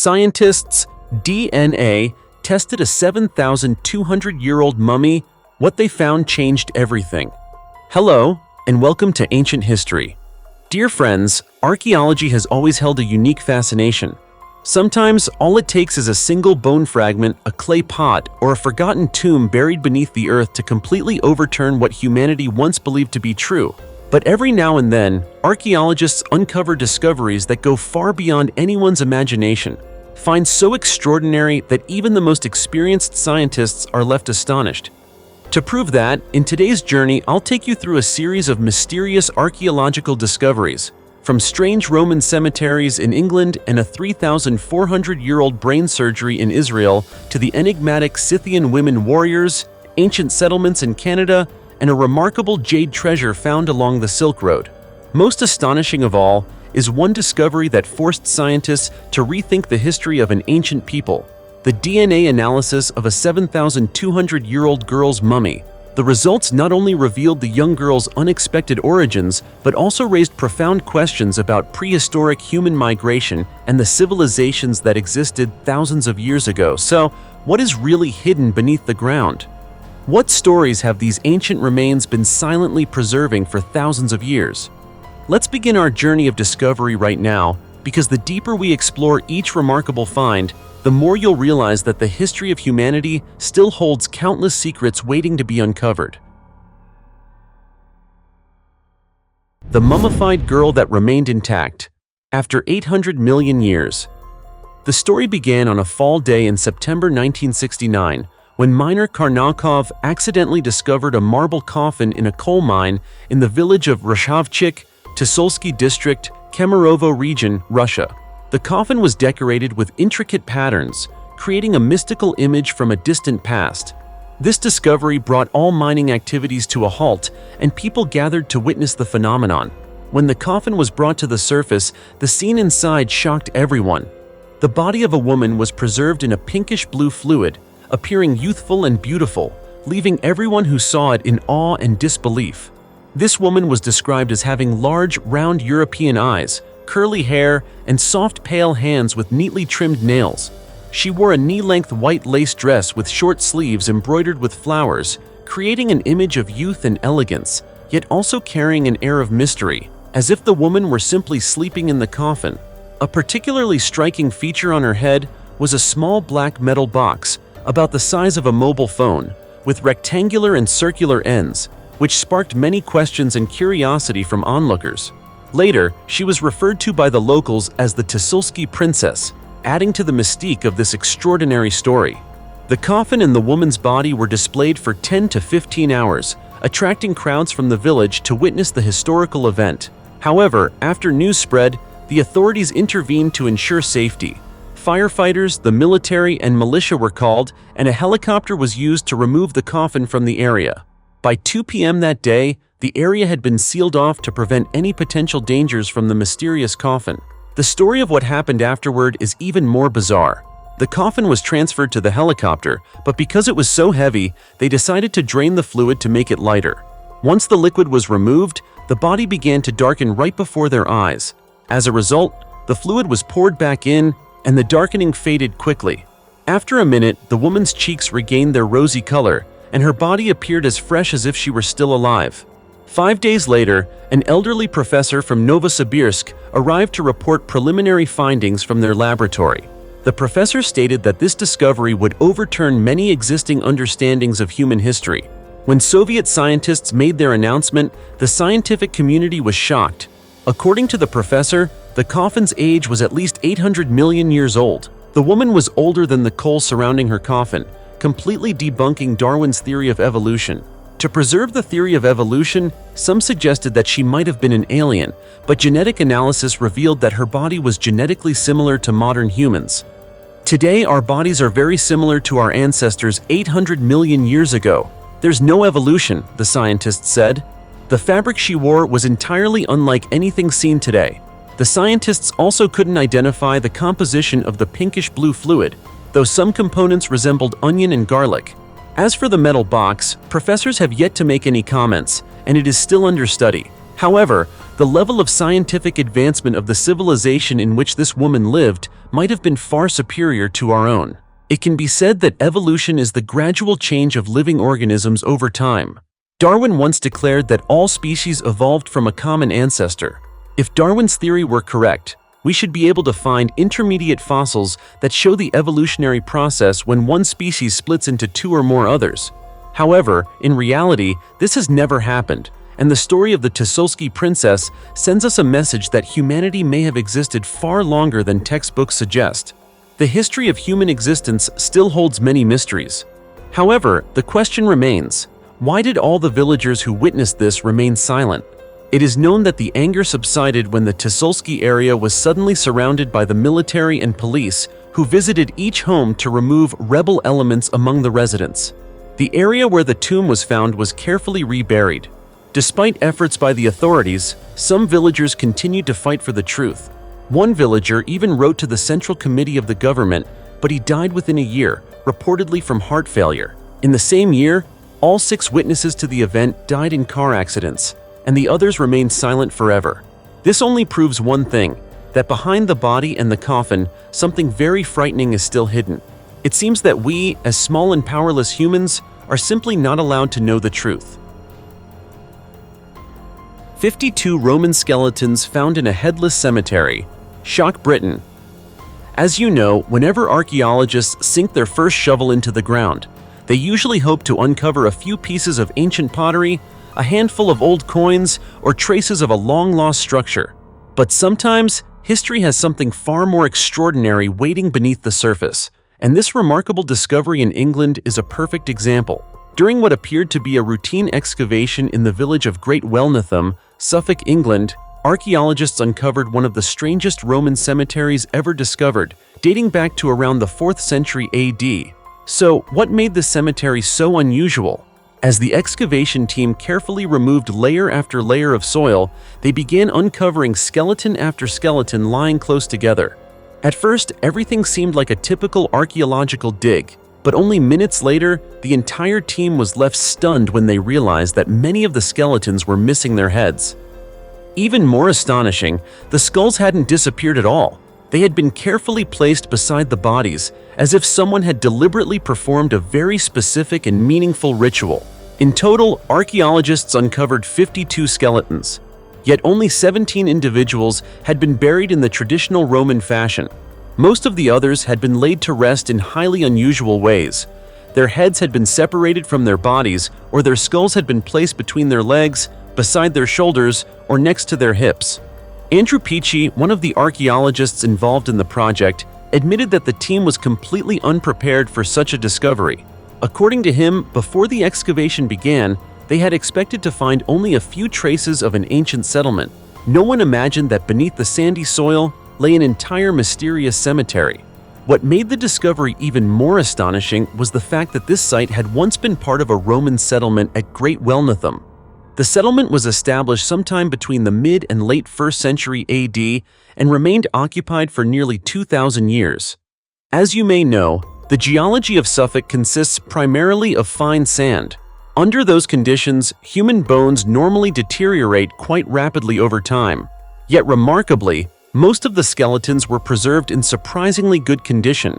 Scientists' DNA tested a 7,200-year-old mummy. What they found changed everything. Hello, and welcome to Ancient History. Dear friends, archaeology has always held a unique fascination. Sometimes, all it takes is a single bone fragment, a clay pot, or a forgotten tomb buried beneath the earth to completely overturn what humanity once believed to be true. But every now and then, archaeologists uncover discoveries that go far beyond anyone's imagination, find so extraordinary that even the most experienced scientists are left astonished. To prove that, in today's journey, I'll take you through a series of mysterious archaeological discoveries, from strange Roman cemeteries in England and a 3,400-year-old brain surgery in Israel to the enigmatic Scythian women warriors, ancient settlements in Canada, and a remarkable jade treasure found along the Silk Road. Most astonishing of all is one discovery that forced scientists to rethink the history of an ancient people: the DNA analysis of a 7,200-year-old girl's mummy. The results not only revealed the young girl's unexpected origins, but also raised profound questions about prehistoric human migration and the civilizations that existed thousands of years ago. So, what is really hidden beneath the ground? What stories have these ancient remains been silently preserving for thousands of years? Let's begin our journey of discovery right now, because the deeper we explore each remarkable find, the more you'll realize that the history of humanity still holds countless secrets waiting to be uncovered. The mummified girl that remained intact. After 800 million years. The story began on a fall day in September 1969, when miner Karnakov accidentally discovered a marble coffin in a coal mine in the village of Rashavchik, Tusolsky district, Kemerovo region, Russia. The coffin was decorated with intricate patterns, creating a mystical image from a distant past. This discovery brought all mining activities to a halt, and people gathered to witness the phenomenon. When the coffin was brought to the surface, the scene inside shocked everyone. The body of a woman was preserved in a pinkish-blue fluid, appearing youthful and beautiful, leaving everyone who saw it in awe and disbelief. This woman was described as having large, round European eyes, curly hair, and soft, pale hands with neatly trimmed nails. She wore a knee-length white lace dress with short sleeves embroidered with flowers, creating an image of youth and elegance, yet also carrying an air of mystery, as if the woman were simply sleeping in the coffin. A particularly striking feature on her head was a small black metal box, about the size of a mobile phone, with rectangular and circular ends, which sparked many questions and curiosity from onlookers. Later, she was referred to by the locals as the Tusolsky princess, adding to the mystique of this extraordinary story. The coffin and the woman's body were displayed for 10 to 15 hours, attracting crowds from the village to witness the historical event. However, after news spread, the authorities intervened to ensure safety. Firefighters, the military, and militia were called, and a helicopter was used to remove the coffin from the area. By 2 p.m. that day, the area had been sealed off to prevent any potential dangers from the mysterious coffin. The story of what happened afterward is even more bizarre. The coffin was transferred to the helicopter, but because it was so heavy, they decided to drain the fluid to make it lighter. Once the liquid was removed, the body began to darken right before their eyes. As a result, the fluid was poured back in, and the darkening faded quickly. After a minute, the woman's cheeks regained their rosy color, and her body appeared as fresh as if she were still alive. 5 days later, an elderly professor from Novosibirsk arrived to report preliminary findings from their laboratory. The professor stated that this discovery would overturn many existing understandings of human history. When Soviet scientists made their announcement, the scientific community was shocked. According to the professor, the coffin's age was at least 800 million years old. The woman was older than the coal surrounding her coffin, completely debunking Darwin's theory of evolution. To preserve the theory of evolution, some suggested that she might have been an alien, but genetic analysis revealed that her body was genetically similar to modern humans. Today, our bodies are very similar to our ancestors 800 million years ago. There's no evolution, the scientists said. The fabric she wore was entirely unlike anything seen today. The scientists also couldn't identify the composition of the pinkish-blue fluid, though some components resembled onion and garlic. As for the metal box, professors have yet to make any comments, and it is still under study. However, the level of scientific advancement of the civilization in which this woman lived might have been far superior to our own. It can be said that evolution is the gradual change of living organisms over time. Darwin once declared that all species evolved from a common ancestor. If Darwin's theory were correct, we should be able to find intermediate fossils that show the evolutionary process when one species splits into two or more others. However, in reality, this has never happened, and the story of the Tusolsky princess sends us a message that humanity may have existed far longer than textbooks suggest. The history of human existence still holds many mysteries. However, the question remains, why did all the villagers who witnessed this remain silent? It is known that the anger subsided when the Tusolsky area was suddenly surrounded by the military and police, who visited each home to remove rebel elements among the residents. The area where the tomb was found was carefully reburied. Despite efforts by the authorities, some villagers continued to fight for the truth. One villager even wrote to the Central Committee of the government, but he died within a year, reportedly from heart failure. In the same year, all 6 witnesses to the event died in car accidents, and the others remained silent forever. This only proves one thing, that behind the body and the coffin, something very frightening is still hidden. It seems that we, as small and powerless humans, are simply not allowed to know the truth. 52 Roman skeletons found in a headless cemetery. Shock Britain. As you know, whenever archaeologists sink their first shovel into the ground, they usually hope to uncover a few pieces of ancient pottery, a handful of old coins, or traces of a long-lost structure. But sometimes, history has something far more extraordinary waiting beneath the surface, and this remarkable discovery in England is a perfect example. During what appeared to be a routine excavation in the village of Great Wellnatham, Suffolk, England, archaeologists uncovered one of the strangest Roman cemeteries ever discovered, dating back to around the 4th century AD. So, what made this cemetery so unusual? As the excavation team carefully removed layer after layer of soil, they began uncovering skeleton after skeleton lying close together. At first, everything seemed like a typical archaeological dig, but only minutes later, the entire team was left stunned when they realized that many of the skeletons were missing their heads. Even more astonishing, the skulls hadn't disappeared at all. They had been carefully placed beside the bodies, as if someone had deliberately performed a very specific and meaningful ritual. In total, archaeologists uncovered 52 skeletons. Yet only 17 individuals had been buried in the traditional Roman fashion. Most of the others had been laid to rest in highly unusual ways. Their heads had been separated from their bodies, or their skulls had been placed between their legs, beside their shoulders, or next to their hips. Andrew Peachy, one of the archaeologists involved in the project, admitted that the team was completely unprepared for such a discovery. According to him, before the excavation began, they had expected to find only a few traces of an ancient settlement. No one imagined that beneath the sandy soil lay an entire mysterious cemetery. What made the discovery even more astonishing was the fact that this site had once been part of a Roman settlement at Great Wellnatham. The settlement was established sometime between the mid and late 1st century AD and remained occupied for nearly 2,000 years. As you may know, the geology of Suffolk consists primarily of fine sand. Under those conditions, human bones normally deteriorate quite rapidly over time. Yet remarkably, most of the skeletons were preserved in surprisingly good condition.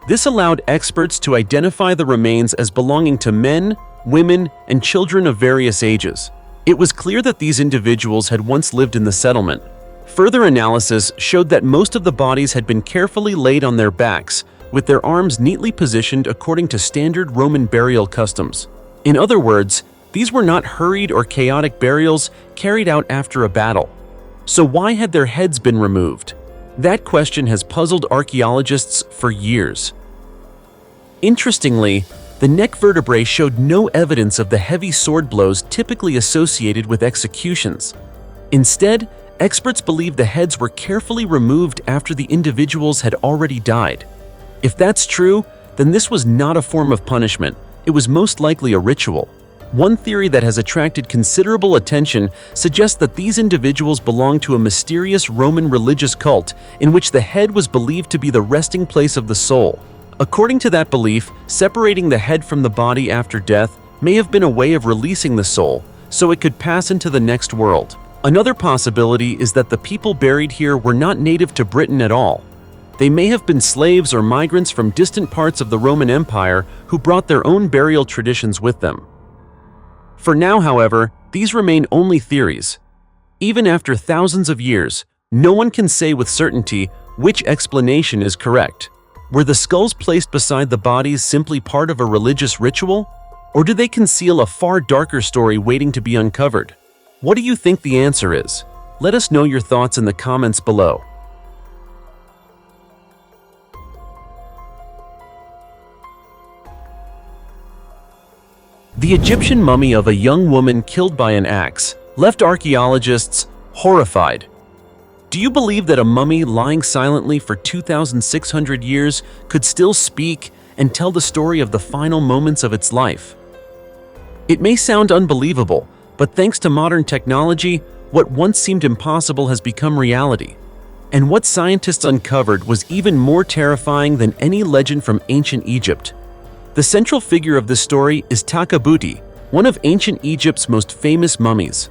This allowed experts to identify the remains as belonging to men, women, and children of various ages. It was clear that these individuals had once lived in the settlement. Further analysis showed that most of the bodies had been carefully laid on their backs, with their arms neatly positioned according to standard Roman burial customs. In other words, these were not hurried or chaotic burials carried out after a battle. So why had their heads been removed? That question has puzzled archaeologists for years. Interestingly, the neck vertebrae showed no evidence of the heavy sword blows typically associated with executions. Instead, experts believe the heads were carefully removed after the individuals had already died. If that's true, then this was not a form of punishment. It was most likely a ritual. One theory that has attracted considerable attention suggests that these individuals belonged to a mysterious Roman religious cult in which the head was believed to be the resting place of the soul. According to that belief, separating the head from the body after death may have been a way of releasing the soul, so it could pass into the next world. Another possibility is that the people buried here were not native to Britain at all. They may have been slaves or migrants from distant parts of the Roman Empire who brought their own burial traditions with them. For now, however, these remain only theories. Even after thousands of years, no one can say with certainty which explanation is correct. Were the skulls placed beside the bodies simply part of a religious ritual? Or do they conceal a far darker story waiting to be uncovered? What do you think the answer is? Let us know your thoughts in the comments below. The Egyptian mummy of a young woman killed by an axe left archaeologists horrified. Do you believe that a mummy lying silently for 2,600 years could still speak and tell the story of the final moments of its life? It may sound unbelievable, but thanks to modern technology, what once seemed impossible has become reality. And what scientists uncovered was even more terrifying than any legend from ancient Egypt. The central figure of this story is Takabuti, one of ancient Egypt's most famous mummies.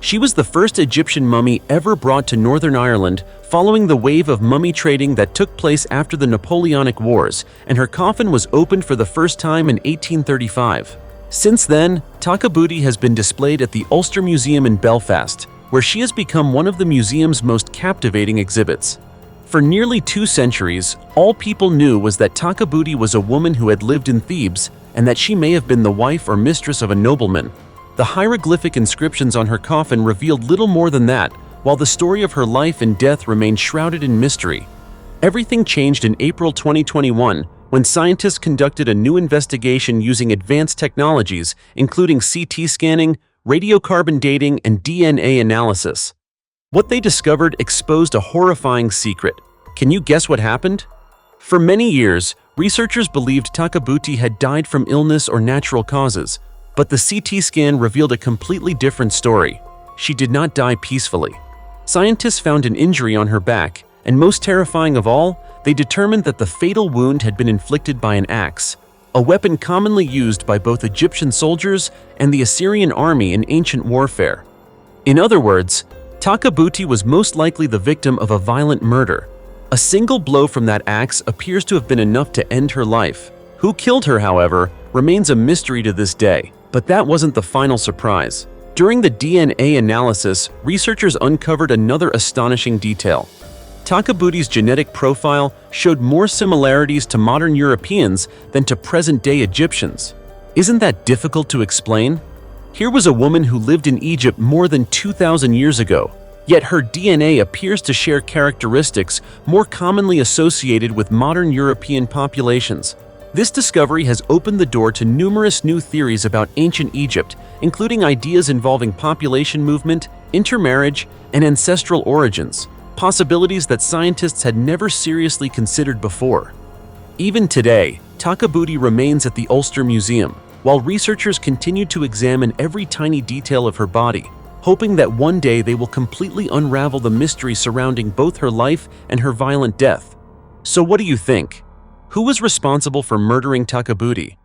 She was the first Egyptian mummy ever brought to Northern Ireland following the wave of mummy trading that took place after the Napoleonic Wars, and her coffin was opened for the first time in 1835. Since then, Takabuti has been displayed at the Ulster Museum in Belfast, where she has become one of the museum's most captivating exhibits. For nearly 2 centuries, all people knew was that Takabuti was a woman who had lived in Thebes and that she may have been the wife or mistress of a nobleman. The hieroglyphic inscriptions on her coffin revealed little more than that, while the story of her life and death remained shrouded in mystery. Everything changed in April 2021 when scientists conducted a new investigation using advanced technologies, including CT scanning, radiocarbon dating, and DNA analysis. What they discovered exposed a horrifying secret. Can you guess what happened? For many years, researchers believed Takabuti had died from illness or natural causes, but the CT scan revealed a completely different story. She did not die peacefully. Scientists found an injury on her back, and most terrifying of all, they determined that the fatal wound had been inflicted by an axe, a weapon commonly used by both Egyptian soldiers and the Assyrian army in ancient warfare. In other words, Takabuti was most likely the victim of a violent murder. A single blow from that axe appears to have been enough to end her life. Who killed her, however, remains a mystery to this day. But that wasn't the final surprise. During the DNA analysis, researchers uncovered another astonishing detail. Takabuti's genetic profile showed more similarities to modern Europeans than to present-day Egyptians. Isn't that difficult to explain? Here was a woman who lived in Egypt more than 2,000 years ago, yet her DNA appears to share characteristics more commonly associated with modern European populations. This discovery has opened the door to numerous new theories about ancient Egypt, including ideas involving population movement, intermarriage, and ancestral origins, possibilities that scientists had never seriously considered before. Even today, Takabuti remains at the Ulster Museum, while researchers continue to examine every tiny detail of her body, hoping that one day they will completely unravel the mystery surrounding both her life and her violent death. So what do you think? Who was responsible for murdering Takabuti?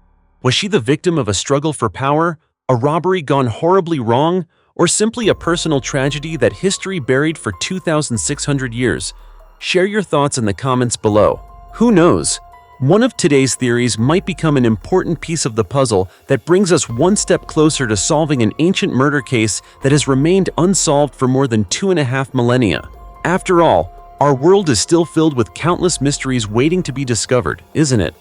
Was she the victim of a struggle for power, a robbery gone horribly wrong, or simply a personal tragedy that history buried for 2,600 years? Share your thoughts in the comments below. Who knows? One of today's theories might become an important piece of the puzzle that brings us one step closer to solving an ancient murder case that has remained unsolved for more than 2.5 millennia. After all, our world is still filled with countless mysteries waiting to be discovered, isn't it?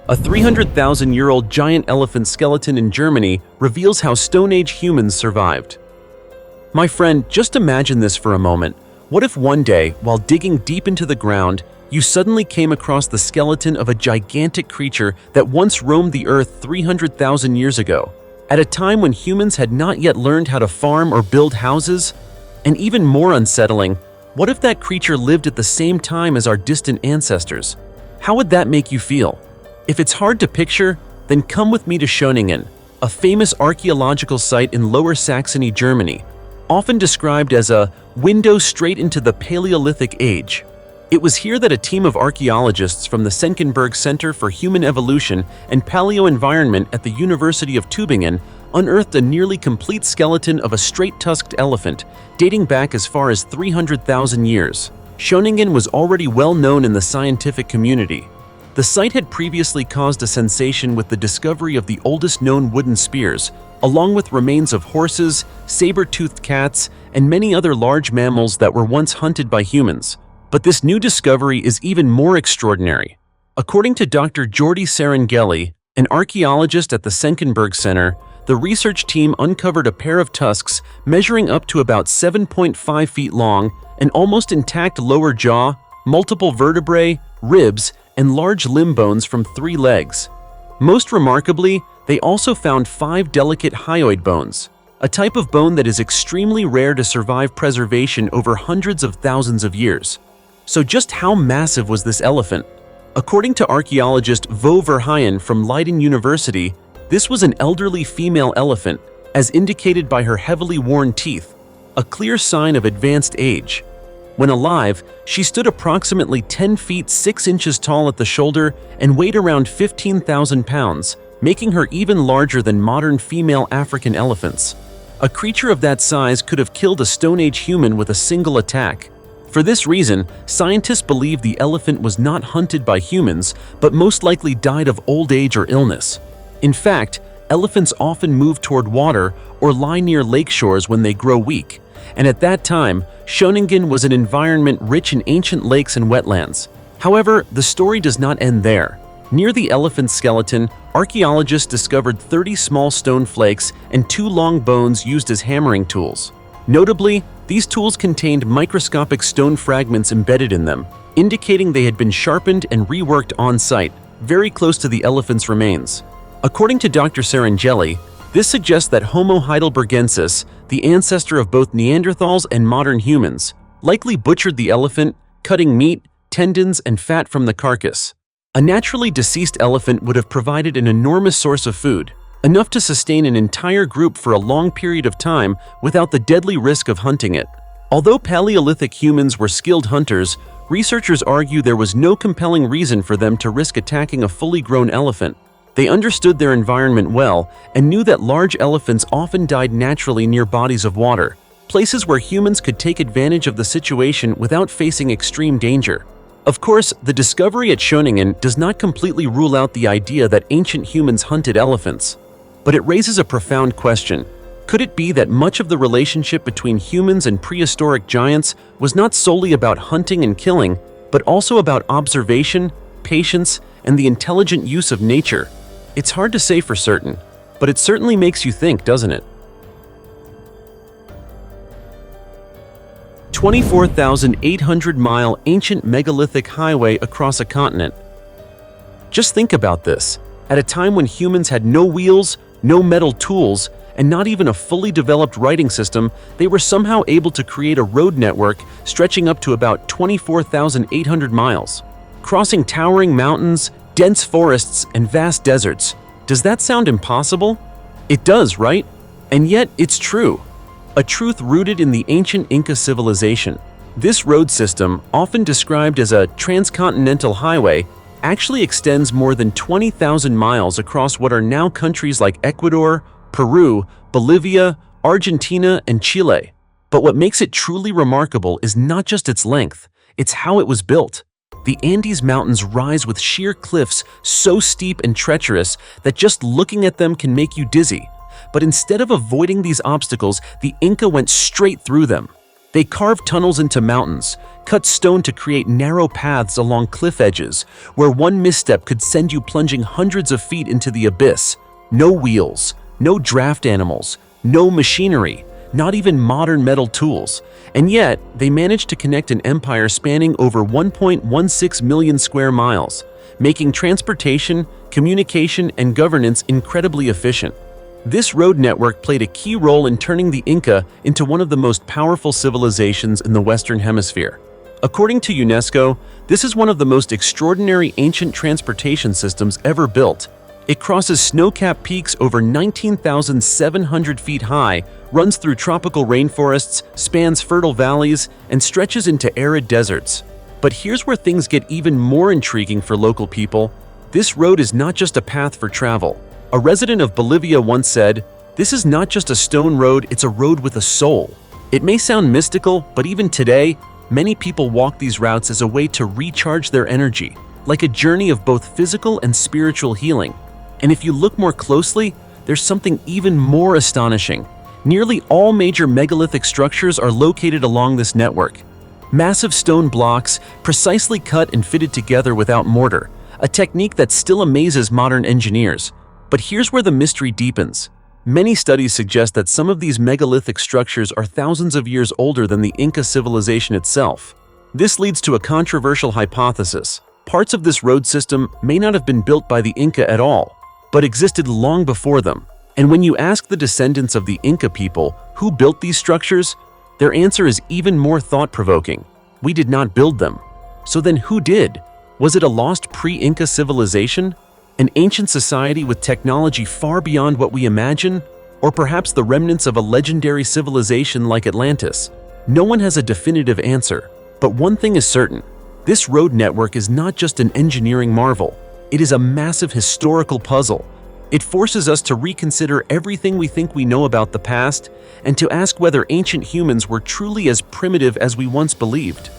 A 300,000-year-old giant elephant skeleton in Germany reveals how Stone Age humans survived. My friend, just imagine this for a moment. What if one day, while digging deep into the ground, you suddenly came across the skeleton of a gigantic creature that once roamed the earth 300,000 years ago, at a time when humans had not yet learned how to farm or build houses? And even more unsettling, what if that creature lived at the same time as our distant ancestors? How would that make you feel? If it's hard to picture, then come with me to Schöningen, a famous archaeological site in Lower Saxony, Germany, often described as a window straight into the Paleolithic Age. It was here that a team of archaeologists from the Senckenberg Center for Human Evolution and Paleoenvironment at the University of Tübingen unearthed a nearly complete skeleton of a straight-tusked elephant, dating back as far as 300,000 years. Schoningen was already well known in the scientific community. The site had previously caused a sensation with the discovery of the oldest known wooden spears, along with remains of horses, saber-toothed cats, and many other large mammals that were once hunted by humans. But this new discovery is even more extraordinary. According to Dr. Jordi Serengeli, an archaeologist at the Senckenberg Center, the research team uncovered a pair of tusks measuring up to about 7.5 feet long, an almost intact lower jaw, multiple vertebrae, ribs, and large limb bones from 3 legs. Most remarkably, they also found 5 delicate hyoid bones, a type of bone that is extremely rare to survive preservation over hundreds of thousands of years. So just how massive was this elephant? According to archaeologist Vo Verheyen from Leiden University, this was an elderly female elephant, as indicated by her heavily worn teeth, a clear sign of advanced age. When alive, she stood approximately 10 feet 6 inches tall at the shoulder and weighed around 15,000 pounds, making her even larger than modern female African elephants. A creature of that size could have killed a Stone Age human with a single attack. For this reason, scientists believe the elephant was not hunted by humans, but most likely died of old age or illness. In fact, elephants often move toward water or lie near lake shores when they grow weak, and at that time, Schoningen was an environment rich in ancient lakes and wetlands. However, the story does not end there. Near the elephant's skeleton, archaeologists discovered 30 small stone flakes and 2 long bones used as hammering tools. Notably, these tools contained microscopic stone fragments embedded in them, indicating they had been sharpened and reworked on-site, very close to the elephant's remains. According to Dr. Serengeli, this suggests that Homo heidelbergensis, the ancestor of both Neanderthals and modern humans, likely butchered the elephant, cutting meat, tendons, and fat from the carcass. A naturally deceased elephant would have provided an enormous source of food, enough to sustain an entire group for a long period of time without the deadly risk of hunting it. Although Paleolithic humans were skilled hunters, researchers argue there was no compelling reason for them to risk attacking a fully grown elephant. They understood their environment well and knew that large elephants often died naturally near bodies of water, places where humans could take advantage of the situation without facing extreme danger. Of course, the discovery at Schoningen does not completely rule out the idea that ancient humans hunted elephants. But it raises a profound question. Could it be that much of the relationship between humans and prehistoric giants was not solely about hunting and killing, but also about observation, patience, and the intelligent use of nature? It's hard to say for certain, but it certainly makes you think, doesn't it? 24,800-mile ancient megalithic highway across a continent. Just think about this. At a time when humans had no wheels, no metal tools, and not even a fully developed writing system, they were somehow able to create a road network stretching up to about 24,800 miles, crossing towering mountains, dense forests, and vast deserts. Does that sound impossible? It does, right? And yet, it's true. A truth rooted in the ancient Inca civilization. This road system, often described as a transcontinental highway, actually extends more than 20,000 miles across what are now countries like Ecuador, Peru, Bolivia, Argentina, and Chile. But what makes it truly remarkable is not just its length, it's how it was built. The Andes Mountains rise with sheer cliffs so steep and treacherous that just looking at them can make you dizzy. But instead of avoiding these obstacles, the Inca went straight through them. They carved tunnels into mountains, cut stone to create narrow paths along cliff edges, where one misstep could send you plunging hundreds of feet into the abyss. No wheels, no draft animals, no machinery, not even modern metal tools. And yet, they managed to connect an empire spanning over 1.16 million square miles, making transportation, communication, and governance incredibly efficient. This road network played a key role in turning the Inca into one of the most powerful civilizations in the Western Hemisphere. According to UNESCO, this is one of the most extraordinary ancient transportation systems ever built. It crosses snow-capped peaks over 19,700 feet high, runs through tropical rainforests, spans fertile valleys, and stretches into arid deserts. But here's where things get even more intriguing for local people. This road is not just a path for travel. A resident of Bolivia once said, This is not just a stone road, it's a road with a soul. It may sound mystical, but even today, many people walk these routes as a way to recharge their energy, like a journey of both physical and spiritual healing. And if you look more closely, there's something even more astonishing. Nearly all major megalithic structures are located along this network. Massive stone blocks, precisely cut and fitted together without mortar, a technique that still amazes modern engineers. But here's where the mystery deepens. Many studies suggest that some of these megalithic structures are thousands of years older than the Inca civilization itself. This leads to a controversial hypothesis. Parts of this road system may not have been built by the Inca at all, but existed long before them. And when you ask the descendants of the Inca people who built these structures, their answer is even more thought-provoking. We did not build them. So then who did? Was it a lost pre-Inca civilization? An ancient society with technology far beyond what we imagine? Or perhaps the remnants of a legendary civilization like Atlantis? No one has a definitive answer. But one thing is certain. This road network is not just an engineering marvel. It is a massive historical puzzle. It forces us to reconsider everything we think we know about the past and to ask whether ancient humans were truly as primitive as we once believed.